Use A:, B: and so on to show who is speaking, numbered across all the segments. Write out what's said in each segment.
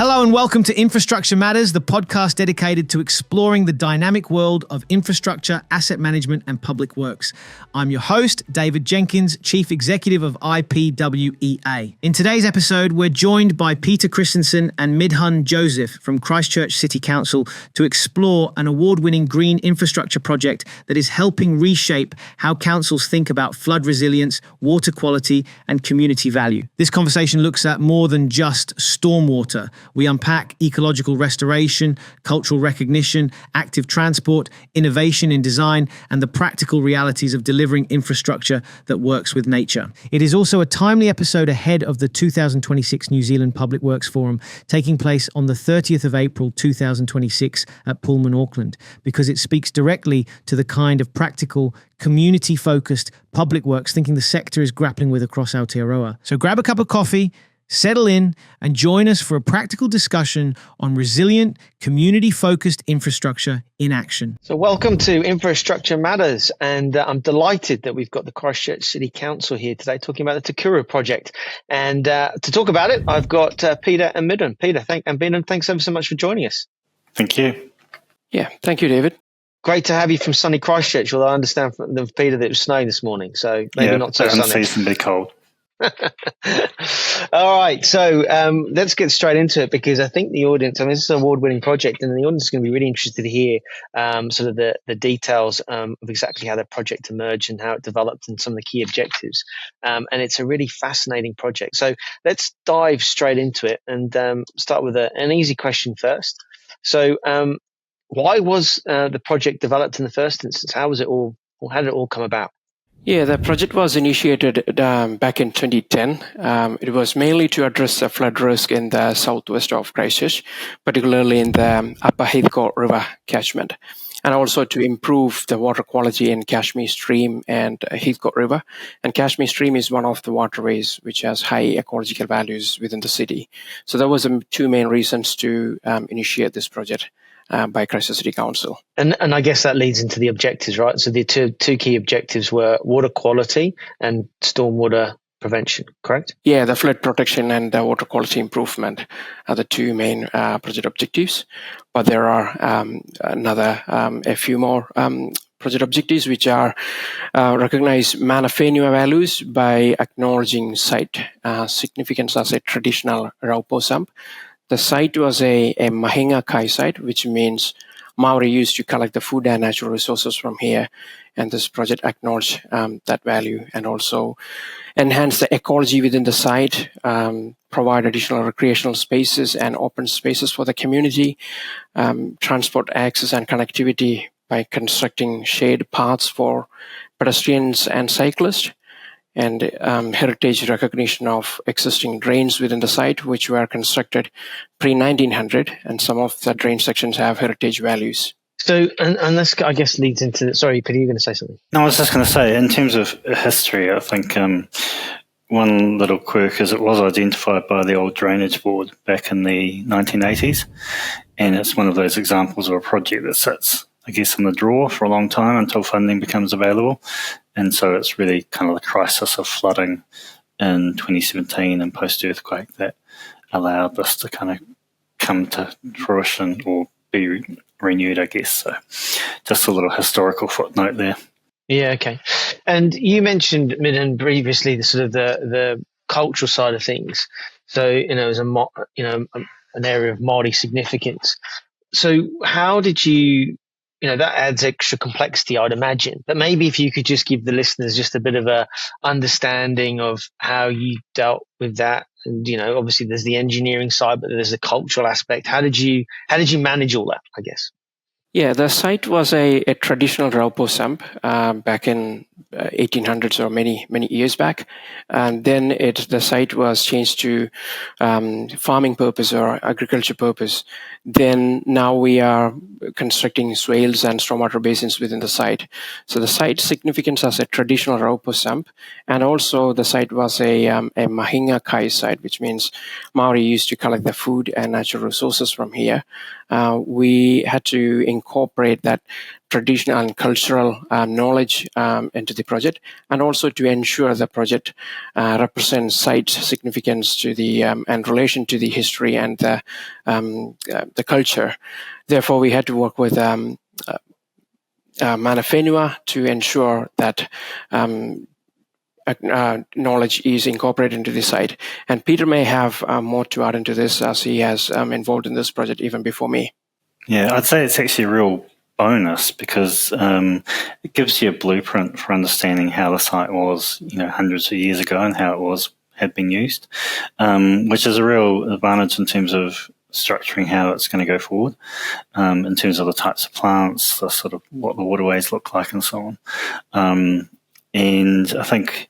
A: Hello and welcome to Infrastructure Matters, the podcast dedicated to exploring the dynamic world of infrastructure, asset management and public works. I'm your host, David Jenkins, Chief Executive of IPWEA. In today's episode, we're joined by Peter Christensen and Midhun Joseph from Christchurch City Council to explore an award-winning green infrastructure project that is helping reshape how councils think about flood resilience, water quality and community value. This conversation looks at more than just stormwater. We unpack ecological restoration, cultural recognition, active transport, innovation in design, and the practical realities of delivering infrastructure that works with nature. It is also a timely episode ahead of the 2026 New Zealand Public Works Forum, taking place on the 30th of April 2026 at Pullman, Auckland, because it speaks directly to the kind of practical, community-focused public works thinking the sector is grappling with across Aotearoa. So grab a cup of coffee, settle in and join us for a practical discussion on resilient, community-focused infrastructure in action.
B: So welcome to Infrastructure Matters, and I'm delighted that we've got the Christchurch City Council here today talking about the Te Kuru project. And to talk about it, I've got Peter and Midhun. Peter, Midhun, thanks ever so much for joining us.
C: Thank you.
D: Yeah, thank you, David.
B: Great to have you from sunny Christchurch, although I understand from Peter that it was snowing this morning, so maybe not so sunny.
C: Unseasonably cold.
B: All right, so let's get straight into it because I think the audience, this is an award-winning project and the audience is going to be really interested to hear sort of the details of exactly how the project emerged and how it developed and some of the key objectives. And it's a really fascinating project. So let's dive straight into it and start with an easy question first. So why was the project developed in the first instance? How did it all come about?
D: Yeah, the project was initiated back in 2010. It was mainly to address the flood risk in the southwest of Christchurch, particularly in the upper Heathcote River catchment, and also to improve the water quality in Cashmere Stream and Heathcote River. And Cashmere Stream is one of the waterways which has high ecological values within the city. So that was the two main reasons to initiate this project by Christchurch City Council. And
B: I guess that leads into the objectives, right? So the two key objectives were water quality and stormwater prevention, correct?
D: Yeah, the flood protection and the water quality improvement are the two main project objectives. But there are a few more project objectives which are recognize mana whenua values by acknowledging site significance as a traditional raupo sump. The site was a mahinga kai site, which means Māori used to collect the food and natural resources from here. And this project acknowledged that value and also enhance the ecology within the site, provide additional recreational spaces and open spaces for the community, transport access and connectivity by constructing shade paths for pedestrians and cyclists, and heritage recognition of existing drains within the site, which were constructed pre-1900, and some of the drain sections have heritage values.
B: So, and this, I guess, leads into... Sorry, Peter, you were going to say something?
C: No, I was just going to say, in terms of history, I think one little quirk is it was identified by the old Drainage Board back in the 1980s, and it's one of those examples of a project that sits, I guess, in the drawer for a long time until funding becomes available. And so it's really kind of the crisis of flooding in 2017 and post-earthquake that allowed this to kind of come to fruition or be renewed, I guess. So just a little historical footnote there.
B: Yeah, okay. And you mentioned, Midhun, previously the sort of the cultural side of things. So, as an area of Māori significance. So how did you... that adds extra complexity, I'd imagine. But maybe if you could just give the listeners just a bit of a understanding of how you dealt with that. And, obviously there's the engineering side, but there's the cultural aspect. How did you manage all that, I guess?
D: Yeah, the site was a traditional raupo sump back in 1800s or many years back, and then the site was changed to farming purpose or agriculture purpose. Then now we are constructing swales and stormwater basins within the site. So the site significance as a traditional raupo sump, and also the site was a mahinga kai site, which means Māori used to collect the food and natural resources from here. We had to incorporate that traditional and cultural knowledge into the project, and also to ensure the project represents site significance to the and relation to the history and the culture. Therefore, we had to work with IPWEA to ensure that knowledge is incorporated into the site. And Peter may have more to add into this, as he has involved in this project even before me.
C: Yeah, I'd say it's actually a real bonus because it gives you a blueprint for understanding how the site was, hundreds of years ago and how it had been used, which is a real advantage in terms of structuring how it's going to go forward, in terms of the types of plants, the sort of what the waterways look like and so on. And I think,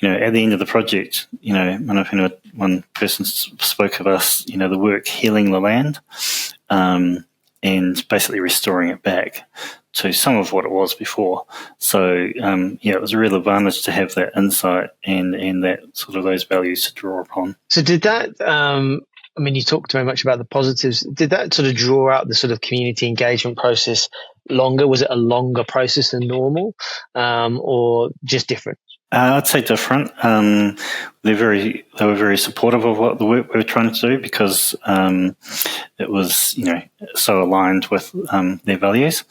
C: at the end of the project, one person spoke of us, the work healing the land, and basically restoring it back to some of what it was before. So, it was a real advantage to have that insight and that sort of those values to draw upon.
B: So did that, you talked very much about the positives. Did that sort of draw out the sort of community engagement process longer? Was it a longer process than normal, or just different?
C: I'd say different. They were very supportive of what the work we were trying to do because it was, so aligned with their values.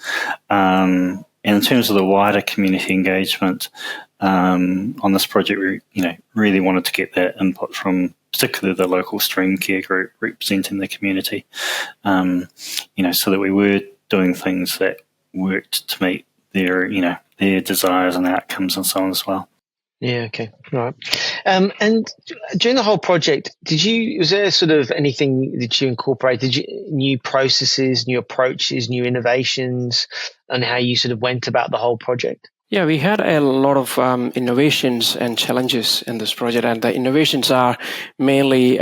C: And in terms of the wider community engagement on this project, we, really wanted to get that input from particularly the local stream care group representing the community, so that we were doing things that worked to meet their desires and outcomes and so on as well.
B: Yeah. Okay. Right. And during the whole project, was there sort of anything that you incorporated, new processes, new approaches, new innovations, and how you sort of went about the whole project?
D: Yeah, we had a lot of innovations and challenges in this project, and the innovations are mainly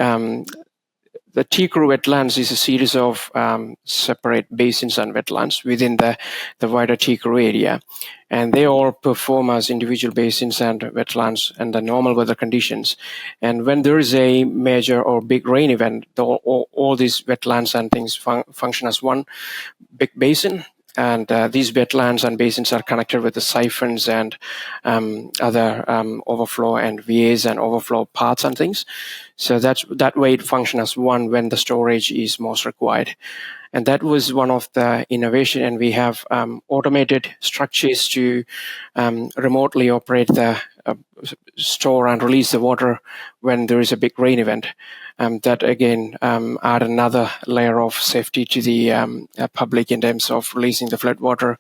D: the Te Kuru wetlands is a series of separate basins and wetlands within the wider Te Kuru area, and they all perform as individual basins and wetlands under normal weather conditions. And when there is a major or big rain event, all these wetlands and things function as one big basin. And these wetlands and basins are connected with the siphons and other overflow and VAs and overflow paths and things. So that way it functions as one when the storage is most required. And that was one of the innovation. And we have automated structures to remotely operate the store and release the water when there is a big rain event. That again add another layer of safety to the public in terms of releasing the flood water.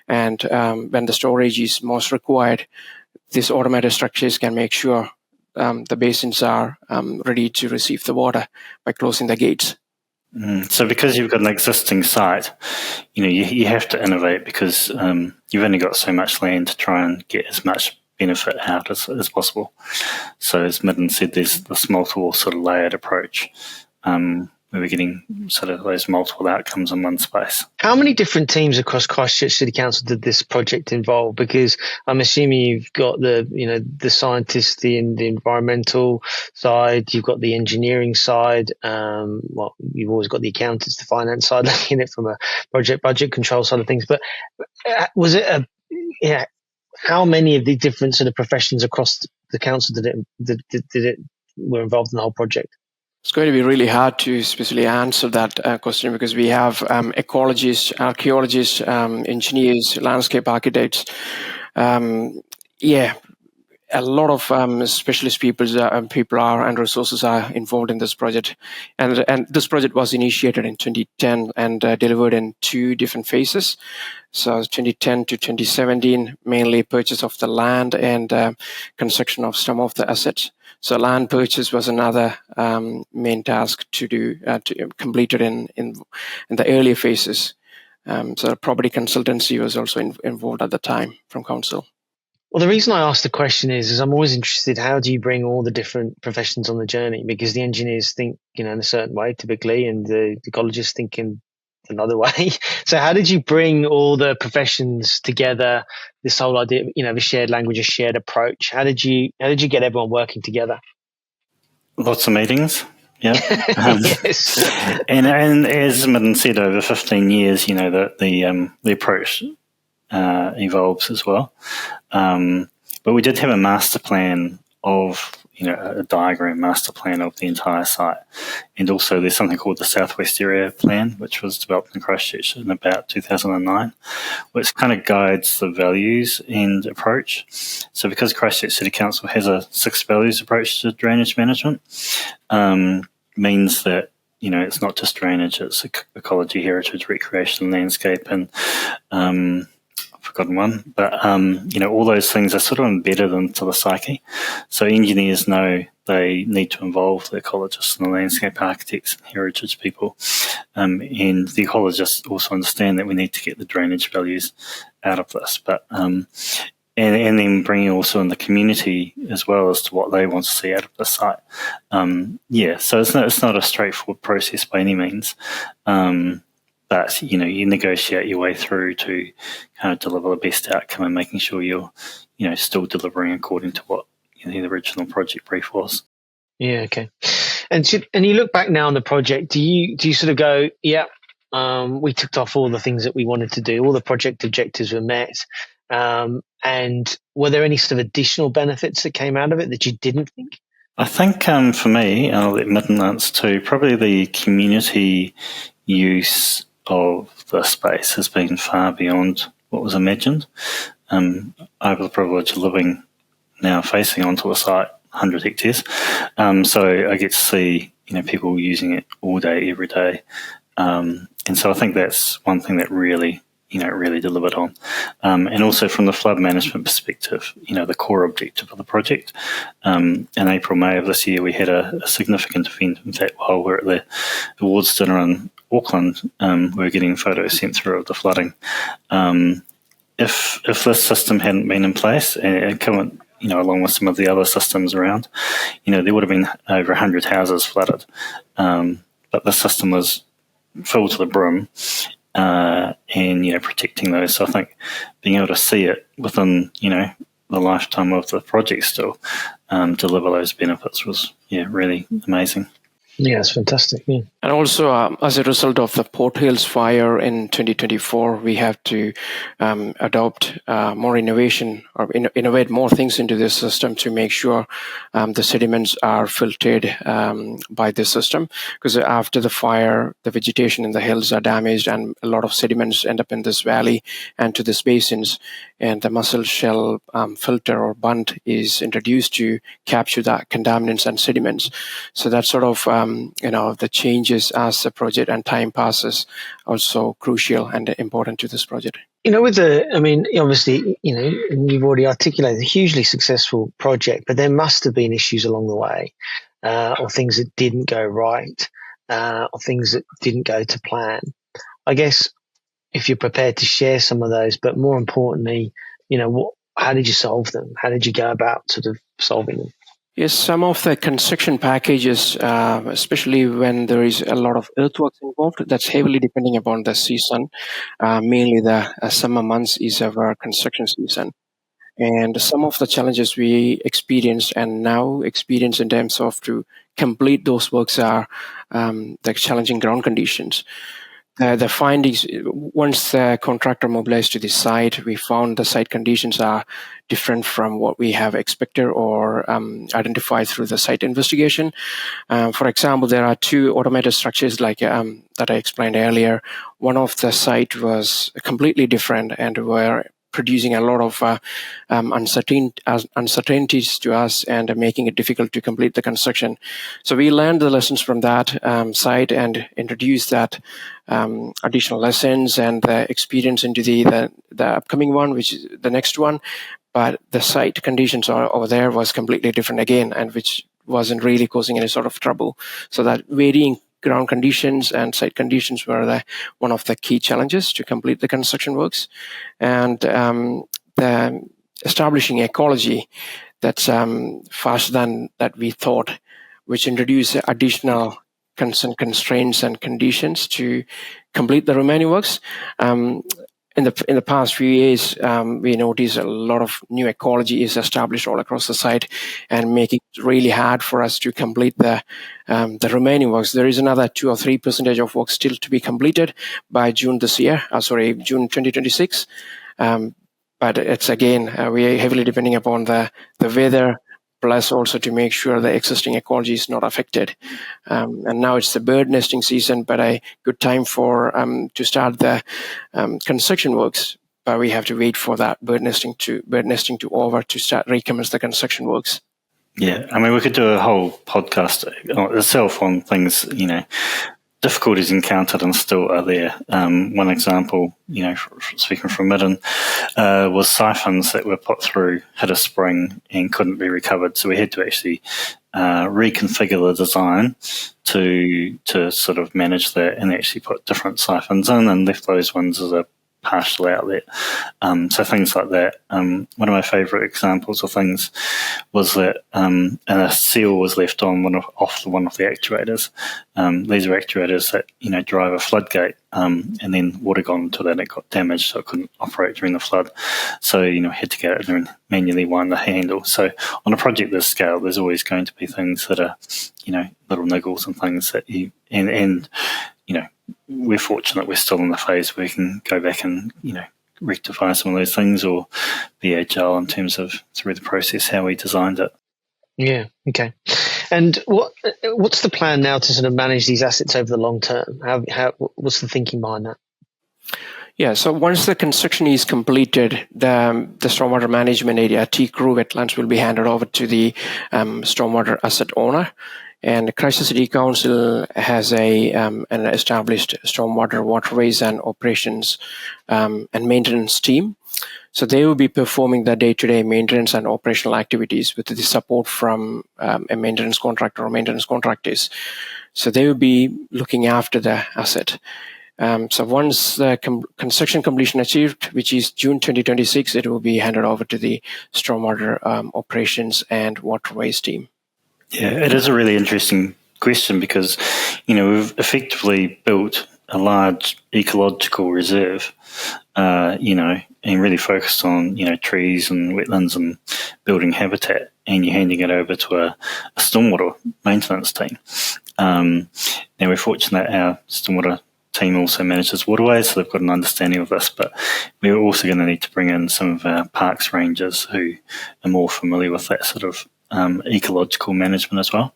D: And when the storage is most required, these automated structures can make sure the basins are ready to receive the water by closing the gates.
C: So because you've got an existing site, you have to innovate because you've only got so much land to try and get as much benefit out as possible. So as Midhun said, there's this multiple sort of layered approach where we're getting sort of those multiple outcomes in one space.
B: How many different teams across Christchurch City Council did this project involve? Because I'm assuming you've got the scientists, the environmental side, you've got the engineering side. You've always got the accountants, the finance side, looking at it from a project budget control side of things. But was it how many of the different sort of professions across the council were involved in the whole project?
D: It's going to be really hard to specifically answer that question because we have ecologists, archaeologists, engineers, landscape architects. A lot of specialist people and resources are involved in this project. And this project was initiated in 2010 and delivered in 2 different phases. So 2010 to 2017, mainly purchase of the land and construction of some of the assets. So land purchase was another main task to do, to complete it in the earlier phases. So property consultancy was also involved at the time from council.
B: Well, the reason I asked the question is I'm always interested, how do you bring all the different professions on the journey? Because the engineers think, in a certain way typically, and the ecologists think in another way. So how did you bring all the professions together, this whole idea, of a shared language, a shared approach? How did you get everyone working together?
C: Lots of meetings. Yeah.
B: Yes.
C: And as Midhun said, over 15 years, the approach evolves as well. But we did have a master plan of, a diagram master plan of the entire site. And also there's something called the Southwest Area Plan, which was developed in Christchurch in about 2009, which kind of guides the values and approach. So because Christchurch City Council has a 6 values approach to drainage management, means that, it's not just drainage, it's ecology, heritage, recreation, landscape, and I've forgotten one. But, all those things are sort of embedded into the psyche. So engineers know they need to involve the ecologists and the landscape architects and heritage people. And the ecologists also understand that we need to get the drainage values out of this. But and then bringing also in the community as well as to what they want to see out of the site. So it's not a straightforward process by any means. But, you negotiate your way through to kind of deliver the best outcome and making sure you're, still delivering according to what the original project brief was.
B: Yeah, okay. And you look back now on the project, do you sort of go, we ticked off all the things that we wanted to do, all the project objectives were met, and were there any sort of additional benefits that came out of it that you didn't think?
C: I think for me, and I'll let Midhun answer too, probably the community use of the space has been far beyond what was imagined. I have the privilege of living now facing onto the site, 100 hectares. So I get to see, people using it all day, every day. And so I think that's one thing that really delivered on. And also from the flood management perspective, the core objective of the project. In April, May of this year, we had a significant event. In fact, while we're at the awards dinner in Auckland, we were getting photos sent through of the flooding. If this system hadn't been in place and come, along with some of the other systems around, there would have been over 100 houses flooded. But the system was filled to the brim. And protecting those. So I think being able to see it within the lifetime of the project still deliver those benefits was really amazing.
B: Yeah, it's fantastic. Yeah.
D: And also, as a result of the Port Hills fire in 2024, we have to adopt more innovation or innovate more things into this system to make sure the sediments are filtered by this system. Because after the fire, the vegetation in the hills are damaged and a lot of sediments end up in this valley and to these basins. And the mussel shell filter or bund is introduced to capture the contaminants and sediments. So that's sort of the changes as the project and time passes also crucial and important to this project.
B: Obviously, you've already articulated a hugely successful project, but there must have been issues along the way, or things that didn't go right, or things that didn't go to plan. I guess if you're prepared to share some of those, but more importantly, how did you solve them? How did you go about sort of solving them?
D: Yes, some of the construction packages, especially when there is a lot of earthworks involved, that's heavily depending upon the season. Mainly the summer months is our construction season. And some of the challenges we experienced and now experience in terms of to complete those works are the challenging ground conditions. The findings, once the contractor mobilized to the site, we found the site conditions are different from what we have expected or identified through the site investigation. For example, there are 2 automated structures like that I explained earlier. One of the site was completely different and were producing a lot of uncertainties to us and making it difficult to complete the construction. So we learned the lessons from that site and introduced that additional lessons and the experience into the upcoming one, which is the next one. But the site conditions over there was completely different again, and which wasn't really causing any sort of trouble. So that varying ground conditions and site conditions were one of the key challenges to complete the construction works. And the establishing ecology that's faster than that we thought, which introduced additional constraints and conditions to complete the remaining works. in the past few years, we noticed a lot of new ecology is established all across the site, and making it really hard for us to complete the remaining works. There is another 2 or 3% of work still to be completed by June this year. June 2026. But it's again, we are heavily depending upon the weather, plus also to make sure the existing ecology is not affected. And now it's the bird nesting season, but a good time for to start the construction works. But we have to wait for that bird nesting to over to start recommence the construction works.
C: Yeah, I mean, we could do a whole podcast itself on things, difficulties encountered and still are there. One example, speaking from Midhun, was siphons that were put through, hit a spring and couldn't be recovered. So we had to actually reconfigure the design to sort of manage that, and actually put different siphons in and left those ones as a partial outlet. So things like that. One of my favourite examples of things was that a seal was left on one of the actuators. These are actuators that drive a floodgate, and then water got into that and it got damaged, so it couldn't operate during the flood. So had to go out there and manually wind the handle. So on a project this scale, there's always going to be things that are little niggles and things that we're fortunate we're still in the phase where we can go back and, rectify some of those things, or be agile in terms of through the process, how we designed it.
B: Yeah, okay. And what's the plan now to sort of manage these assets over the long term? What's the thinking behind that?
D: Yeah, so once the construction is completed, the stormwater management area, Te Kuru wetlands, will be handed over to the stormwater asset owner. And the Christchurch City Council has an established stormwater waterways and operations and maintenance team. So they will be performing the day-to-day maintenance and operational activities with the support from a maintenance contractor or maintenance contractors. So they will be looking after the asset. So once the construction completion achieved, which is June 2026, it will be handed over to the stormwater operations and waterways team.
C: Yeah, it is a really interesting question because, we've effectively built a large ecological reserve, and really focused on, trees and wetlands and building habitat, and you're handing it over to a stormwater maintenance team. Now, we're fortunate our stormwater team also manages waterways, so they've got an understanding of this, but we're also going to need to bring in some of our parks rangers who are more familiar with that sort of ecological management as well.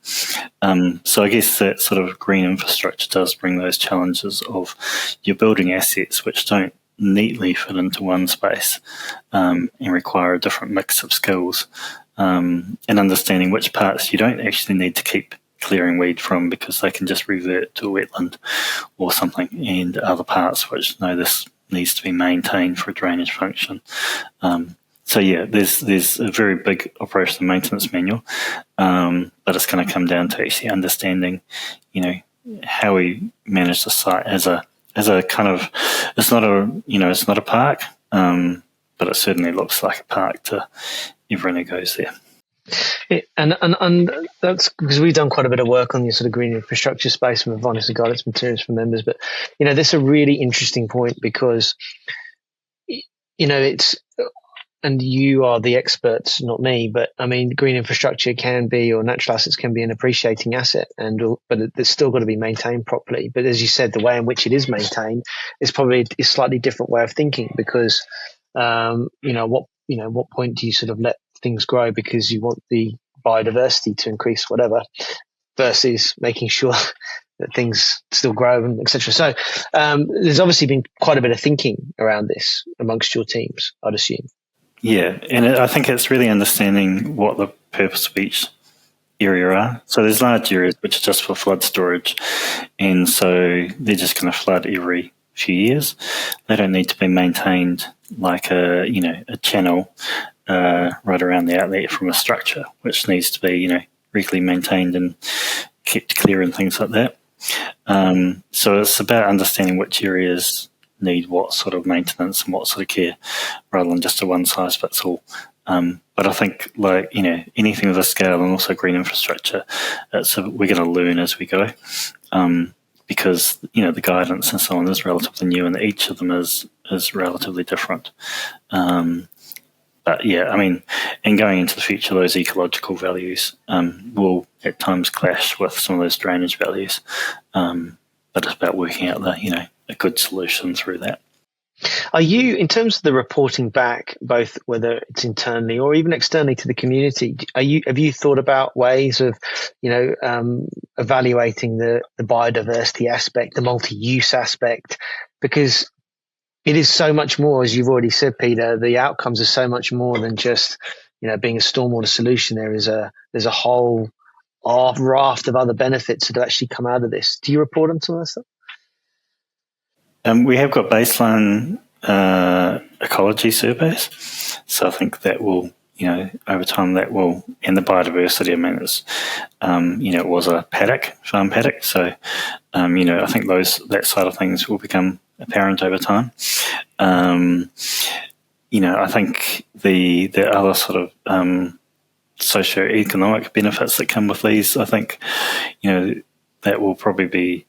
C: So I guess that sort of green infrastructure does bring those challenges of you're building assets which don't neatly fit into one space, and require a different mix of skills, and understanding which parts you don't actually need to keep clearing weed from because they can just revert to a wetland or something, and other parts which this needs to be maintained for a drainage function. So yeah, there's a very big operational maintenance manual, but it's going to come down to actually understanding, how we manage the site as a kind of, it's not a park, but it certainly looks like a park to everyone who goes there.
B: Yeah, and that's because we've done quite a bit of work on the sort of green infrastructure space, and we've honestly guidance materials for members. But this is a really interesting point because it's. And you are the experts, not me, but I mean, green infrastructure can be, or natural assets can be, an appreciating asset, but it's still got to be maintained properly. But as you said, the way in which it is maintained is probably a slightly different way of thinking because, what point do you sort of let things grow because you want the biodiversity to increase, whatever, versus making sure that things still grow and etc. So there's obviously been quite a bit of thinking around this amongst your teams, I'd assume.
C: Yeah, and I think it's really understanding what the purpose of each area are. So there's large areas which are just for flood storage, and so they're just going to flood every few years. They don't need to be maintained like a channel right around the outlet from a structure, which needs to be regularly maintained and kept clear and things like that. So it's about understanding which areas need what sort of maintenance and what sort of care, rather than just a one size fits all. But I think, anything of this scale and also green infrastructure, we're going to learn as we go. because the guidance and so on is relatively new, and each of them is relatively different. But yeah, I mean, and going into the future, those ecological values will at times clash with some of those drainage values. But it's about working out a good solution through that.
B: Are you, in terms of the reporting back, both whether it's internally or even externally to the community, have you thought about ways of, evaluating the biodiversity aspect, the multi-use aspect? Because it is so much more, as you've already said, Peter. The outcomes are so much more than just, being a stormwater solution. There's a whole raft of other benefits that have actually come out of this. Do you report on some of that stuff?
C: We have got baseline ecology surveys, so I think that will, over time that will, and the biodiversity. I mean, it's, it was a farm paddock, so I think that side of things will become apparent over time. I think the other sort of socio-economic benefits that come with these, I think, that will probably be,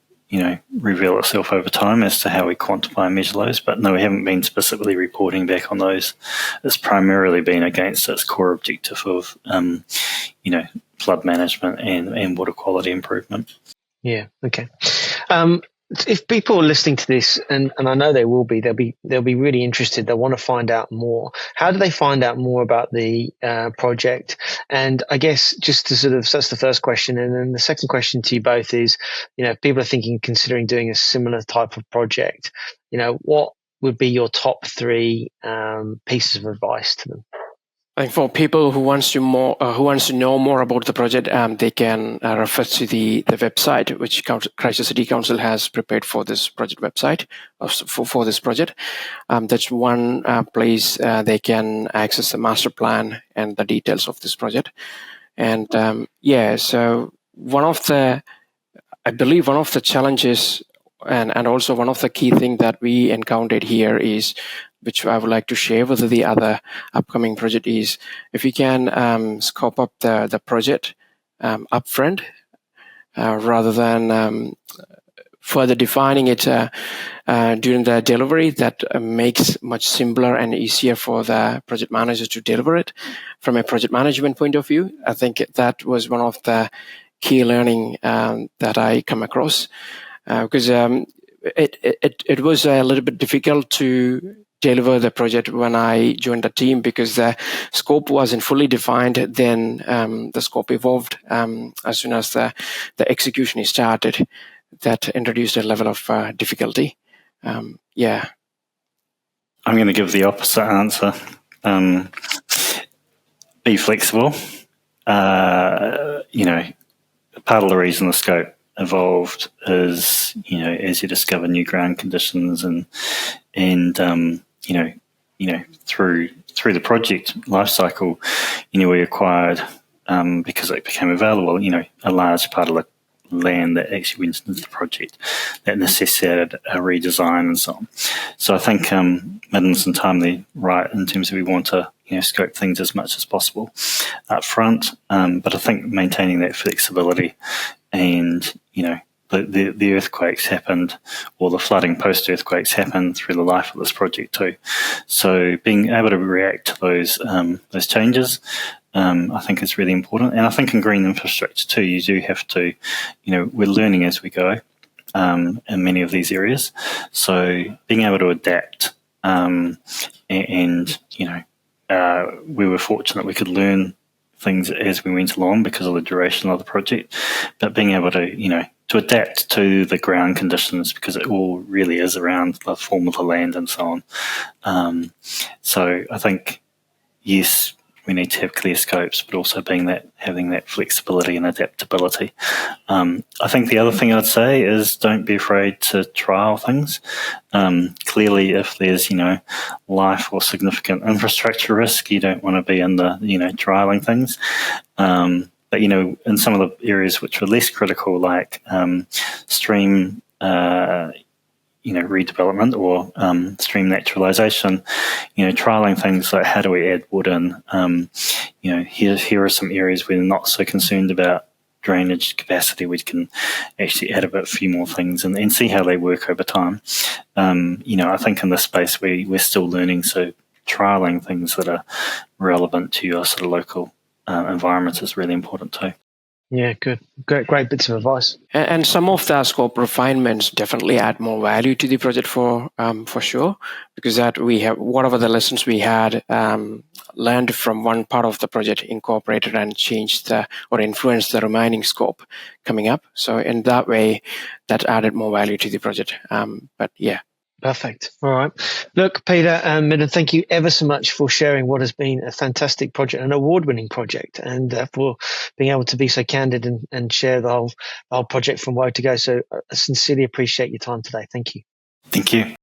C: reveal itself over time as to how we quantify and measure those. But no, we haven't been specifically reporting back on those. It's primarily been against its core objective of, flood management and water quality improvement.
B: Yeah. Okay. If people are listening to this, and I know they will be, they'll be really interested. They'll want to find out more. How do they find out more about the project? And I guess just to so that's the first question. And then the second question to you both is, if people are considering doing a similar type of project, what would be your top three pieces of advice to them?
D: I think for people who wants to know more about the project, they can refer to the website which Christchurch City Council has prepared for this project website for this project. That's one place they can access the master plan and the details of this project. And so I believe one of the challenges and also one of the key things that we encountered here is, which I would like to share with the other upcoming project, is if we can scope up the project upfront rather than further defining it during the delivery. That makes much simpler and easier for the project managers to deliver it. From a project management point of view, I think that was one of the key learning that I come across, because it was a little bit difficult to deliver the project when I joined the team, because the scope wasn't fully defined. Then the scope evolved as soon as the execution is started. That introduced a level of difficulty. I'm going
C: to give the opposite answer. Be flexible. Part of the reason the scope evolved is, as you discover new ground conditions and through the project life cycle, we acquired, because it became available, a large part of the land that actually went into the project that necessitated a redesign and so on. So I think Midhun's entirely right in terms of we want to scope things as much as possible up front, but I think maintaining that flexibility and the earthquakes happened, or the flooding post-earthquakes happened through the life of this project too. So being able to react to those changes, I think is really important. And I think in green infrastructure too, you do have to, we're learning as we go in many of these areas. So being able to adapt we were fortunate we could learn things as we went along because of the duration of the project, but being able to, to adapt to the ground conditions, because it all really is around the form of the land and so on. So I think, yes, we need to have clear scopes, but also having that flexibility and adaptability. I think the other thing I'd say is don't be afraid to trial things. Clearly, if there's, life or significant infrastructure risk, you don't want to be in the, trialing things. But, in some of the areas which were less critical, like stream redevelopment or stream naturalisation, trialling things like how do we add wood in, here are some areas we're not so concerned about drainage capacity, we can actually add a few more things and see how they work over time. I think in this space we're still learning, so trialing things that are relevant to your sort of local environment is really important too.
B: Yeah, good. Great bits of advice.
D: And some of the scope refinements definitely add more value to the project for sure, because that we have whatever the lessons we had learned from one part of the project incorporated and changed or influenced the remaining scope coming up. So in that way, that added more value to the project. But yeah.
B: Perfect. All right. Look, Peter and Midhun, thank you ever so much for sharing what has been a fantastic project, an award-winning project, and for being able to be so candid and share the whole project from where to go. So I sincerely appreciate your time today. Thank you.
C: Thank you.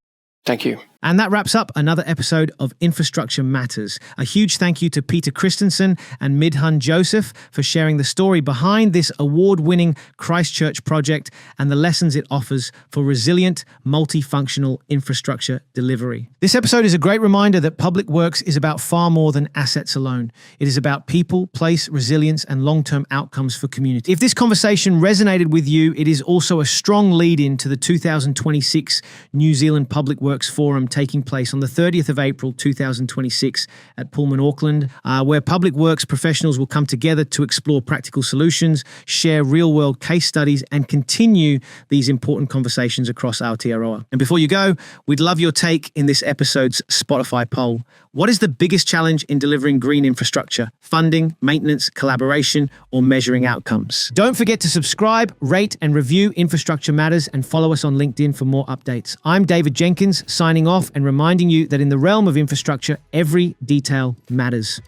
D: Thank you.
A: And that wraps up another episode of Infrastructure Matters. A huge thank you to Peter Christensen and Midhun Joseph for sharing the story behind this award-winning Christchurch project and the lessons it offers for resilient, multifunctional infrastructure delivery. This episode is a great reminder that public works is about far more than assets alone. It is about people, place, resilience, and long-term outcomes for community. If this conversation resonated with you, it is also a strong lead-in to the 2026 New Zealand Public Works Forum taking place on the 30th of April 2026 at Pullman, Auckland, where public works professionals will come together to explore practical solutions, share real-world case studies, and continue these important conversations across Aotearoa. And before you go, we'd love your take in this episode's Spotify poll. What is the biggest challenge in delivering green infrastructure? Funding, maintenance, collaboration, or measuring outcomes? Don't forget to subscribe, rate, and review Infrastructure Matters and follow us on LinkedIn for more updates. I'm David Jenkins, signing off and reminding you that in the realm of infrastructure, every detail matters.